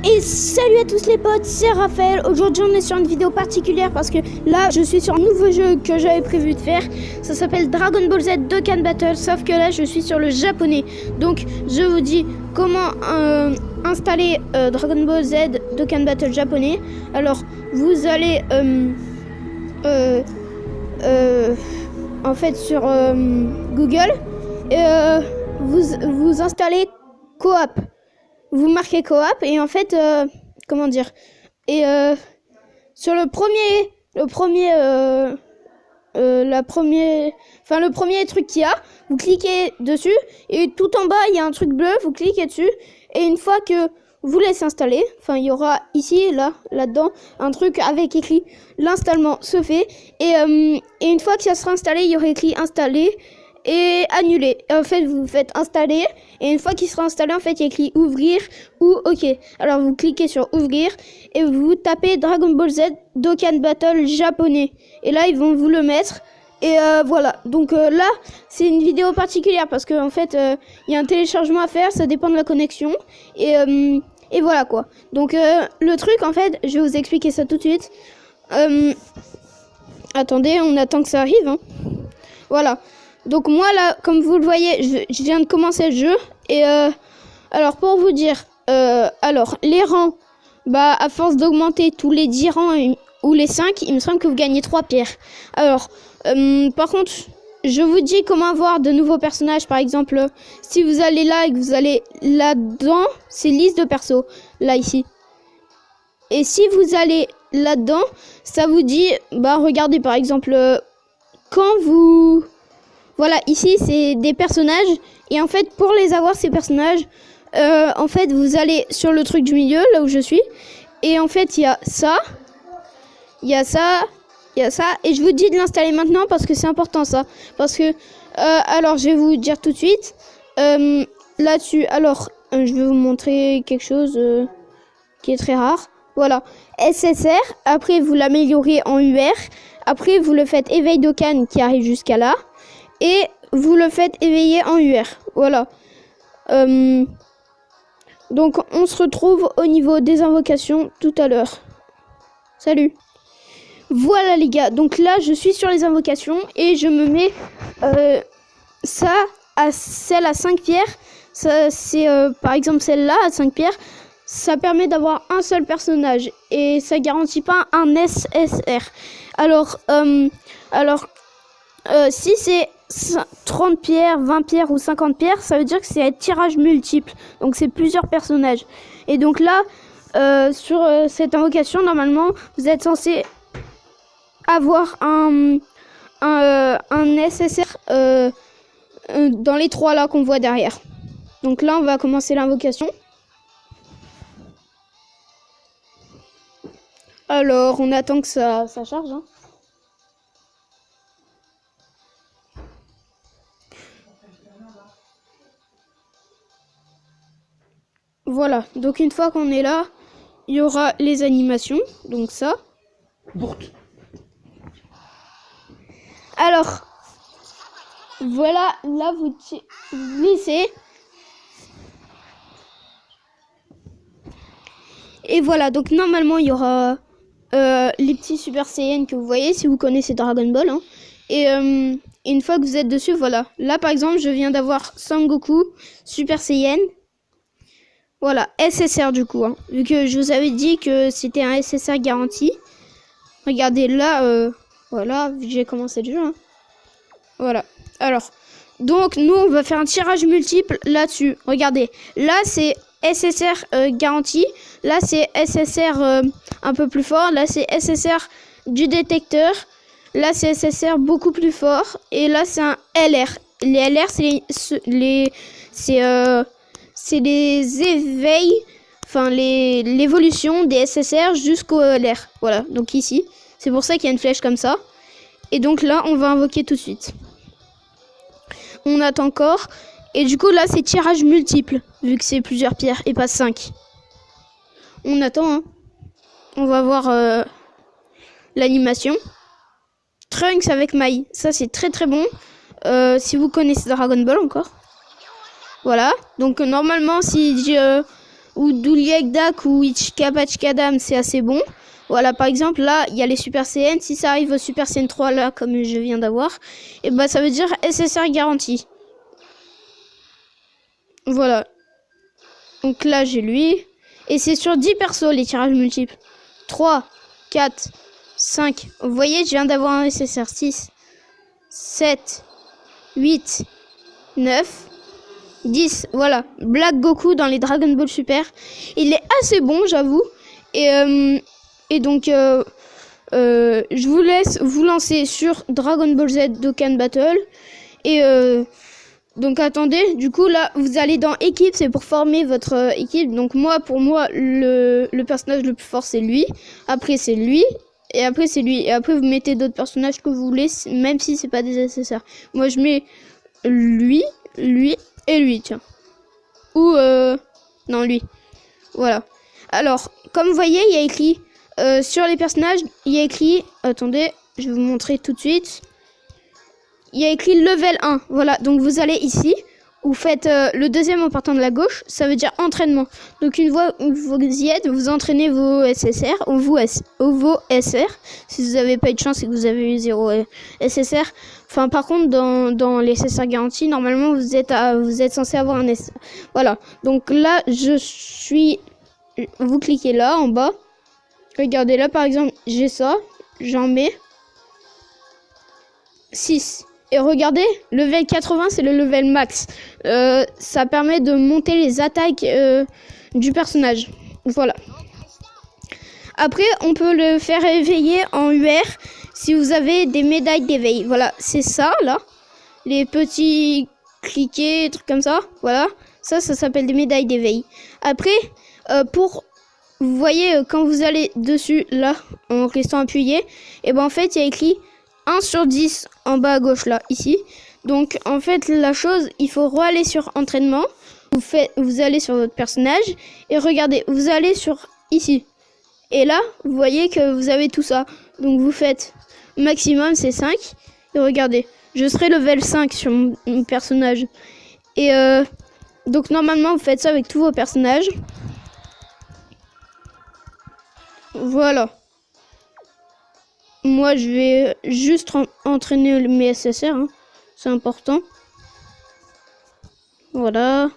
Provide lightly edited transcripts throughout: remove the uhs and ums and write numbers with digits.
Et salut à tous les potes, c'est Raphaël. Aujourd'hui on est sur une vidéo particulière parce que là je suis sur un nouveau jeu que j'avais prévu de faire. Ça s'appelle Dragon Ball Z Dokkan Battle, sauf que là je suis sur le japonais. Donc je vous dis comment installer Dragon Ball Z Dokkan Battle japonais. Alors vous allez en fait sur Google vous installez Coop. Vous marquez Coop et en fait comment dire, et sur le premier truc qu'il y a, vous cliquez dessus et tout en bas il y a un truc bleu, vous cliquez dessus et une fois que vous laissez installer, enfin il y aura ici là-dedans un truc avec écrit l'installement se fait et une fois que ça sera installé, il y aura écrit installer et annuler. Et en fait vous faites installer et une fois qu'il sera installé, en fait il y a écrit ouvrir ou ok. Alors vous cliquez sur ouvrir et vous tapez Dragon Ball Z Dokkan Battle japonais et là ils vont vous le mettre et voilà. Donc là c'est une vidéo particulière parce que en fait il y a un téléchargement à faire, ça dépend de la connexion et voilà quoi. Donc le truc en fait, je vais vous expliquer ça tout de suite. Attendez, on attend que ça arrive hein. Voilà. Donc moi là, comme vous le voyez, je viens de commencer le jeu et alors pour vous dire, alors les rangs, bah à force d'augmenter tous les 10 rangs ou les 5, il me semble que vous gagnez 3 pierres. Alors par contre, je vous dis comment avoir de nouveaux personnages. Par exemple, si vous allez là et que vous allez là-dedans, c'est liste de perso, là ici. Et si vous allez là-dedans, ça vous dit, bah regardez par exemple, quand vous... Voilà, ici c'est des personnages et en fait pour les avoir ces personnages, en fait vous allez sur le truc du milieu, là où je suis, et en fait il y a ça, il y a ça, il y a ça, et je vous dis de l'installer maintenant parce que c'est important ça, parce que alors je vais vous dire tout de suite là-dessus. Alors je vais vous montrer quelque chose qui est très rare. Voilà, SSR, après vous l'améliorez en UR, après vous le faites éveil Dokkan qui arrive jusqu'à là. Et vous le faites éveiller en UR. Voilà. Donc on se retrouve au niveau des invocations tout à l'heure. Salut. Voilà les gars. Donc là je suis sur les invocations et je me mets ça à celle à 5 pierres. Ça c'est par exemple celle-là à 5 pierres. Ça permet d'avoir un seul personnage et ça garantit pas un SSR. Alors si c'est 30 pierres, 20 pierres ou 50 pierres, ça veut dire que c'est un tirage multiple. Donc c'est plusieurs personnages. Et donc là, sur cette invocation, normalement, vous êtes censé avoir un SSR dans les 3 là qu'on voit derrière. Donc là, on va commencer l'invocation. Alors, on attend que ça charge. Hein. Voilà, donc une fois qu'on est là, il y aura les animations, donc ça. Alors, voilà, là vous glissez. Et voilà, donc normalement il y aura les petits Super Saiyan que vous voyez si vous connaissez Dragon Ball. Hein. Et une fois que vous êtes dessus, voilà. Là par exemple, je viens d'avoir Sangoku Super Saiyan. Voilà, SSR du coup, hein, vu que je vous avais dit que c'était un SSR garanti. Regardez là, voilà, vu que j'ai commencé le jeu. Hein. Voilà, alors, donc nous on va faire un tirage multiple là-dessus. Regardez, là c'est SSR garanti, là c'est SSR un peu plus fort, là c'est SSR du détecteur, là c'est SSR beaucoup plus fort, et là c'est un LR. Les LR c'est les éveils, enfin l'évolution des SSR jusqu'au LR. Voilà, donc ici, c'est pour ça qu'il y a une flèche comme ça. Et donc là, on va invoquer tout de suite. On attend encore. Et du coup, là, c'est tirage multiple, vu que c'est plusieurs pierres et pas 5. On attend, hein. On va voir l'animation. Trunks avec Mai, ça c'est très très bon. Si vous connaissez Dragon Ball encore. Voilà, donc normalement si ou Douliegdak ou Ichkapachkadam, c'est assez bon. Voilà, par exemple, là, il y a les Super CN. Si ça arrive au Super CN 3, là, comme je viens d'avoir, et bah, ça veut dire SSR garanti. Voilà. Donc là, j'ai lui. Et c'est sur 10 persos, les tirages multiples. 3, 4, 5. Vous voyez, je viens d'avoir un SSR 6, 7, 8, 9, 10. Voilà. Black Goku dans les Dragon Ball Super. Il est assez bon, j'avoue. Et donc, je vous laisse vous lancer sur Dragon Ball Z Dokkan Battle. Et donc, attendez. Du coup, là, vous allez dans équipe. C'est pour former votre équipe. Donc, pour moi, le personnage le plus fort, c'est lui. Après, c'est lui. Et après, c'est lui. Et après, vous mettez d'autres personnages que vous voulez, même si c'est pas des SSR. Moi, je mets lui et lui, tiens. Ou, non, lui. Voilà. Alors, comme vous voyez, il y a écrit... sur les personnages, il y a écrit... Attendez, je vais vous montrer tout de suite. Il y a écrit level 1. Voilà, donc vous allez ici. Vous faites le deuxième en partant de la gauche. Ça veut dire entraînement. Donc une fois que vous y êtes, vous entraînez vos SSR ou vos SR. Si vous n'avez pas eu de chance et que vous avez eu 0 SSR. Enfin, par contre, dans les SSR garantis, normalement, vous êtes censé avoir un SR. Voilà. Donc là, vous cliquez là, en bas. Regardez là, par exemple, j'ai ça. J'en mets 6. Et regardez, level 80, c'est le level max. Ça permet de monter les attaques du personnage. Voilà. Après, on peut le faire éveiller en UR si vous avez des médailles d'éveil. Voilà, c'est ça, là. Les petits cliquets, trucs comme ça. Voilà. Ça s'appelle des médailles d'éveil. Après, vous voyez, quand vous allez dessus, là, en restant appuyé, et ben en fait, il y a écrit 1 sur 10 en bas à gauche, là, ici. Donc, en fait, la chose, il faut aller sur entraînement. Vous allez sur votre personnage. Et regardez, vous allez sur ici. Et là, vous voyez que vous avez tout ça. Donc, vous faites maximum, c'est 5. Et regardez, je serai level 5 sur mon personnage. Et donc, normalement, vous faites ça avec tous vos personnages. Voilà. Moi, je vais juste entraîner mes SSR. Hein. C'est important. Voilà.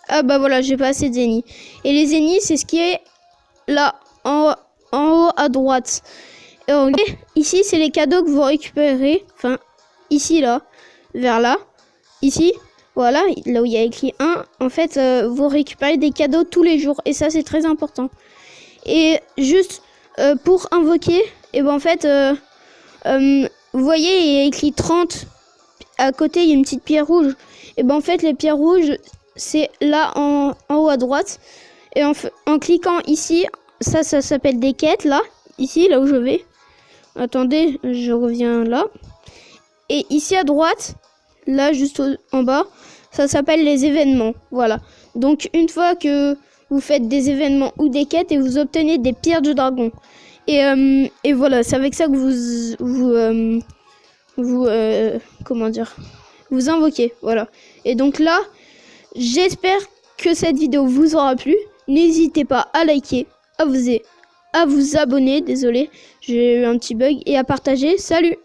Ah bah voilà, j'ai pas assez de Zeni. Et les Zeni, c'est ce qui est là, en haut à droite. Et regardez, ici, c'est les cadeaux que vous récupérez. Enfin, ici, là, vers là. Ici, voilà, là où il y a écrit 1. En fait, vous récupérez des cadeaux tous les jours. Et ça, c'est très important. Et juste pour invoquer, et ben en fait, vous voyez, il y a écrit 30. À côté, il y a une petite pierre rouge. Et ben en fait, les pierres rouges, c'est là en haut à droite. Et en cliquant ici, ça s'appelle des quêtes, là. Ici, là où je vais. Attendez, je reviens là. Et ici à droite, là juste en bas, ça s'appelle les événements. Voilà. Donc une fois que vous faites des événements ou des quêtes et vous obtenez des pierres de dragon. Et voilà, c'est avec ça que comment dire, vous invoquez. Voilà. Et donc là, j'espère que cette vidéo vous aura plu. N'hésitez pas à liker, à vous abonner. Désolé, j'ai eu un petit bug. Et à partager. Salut!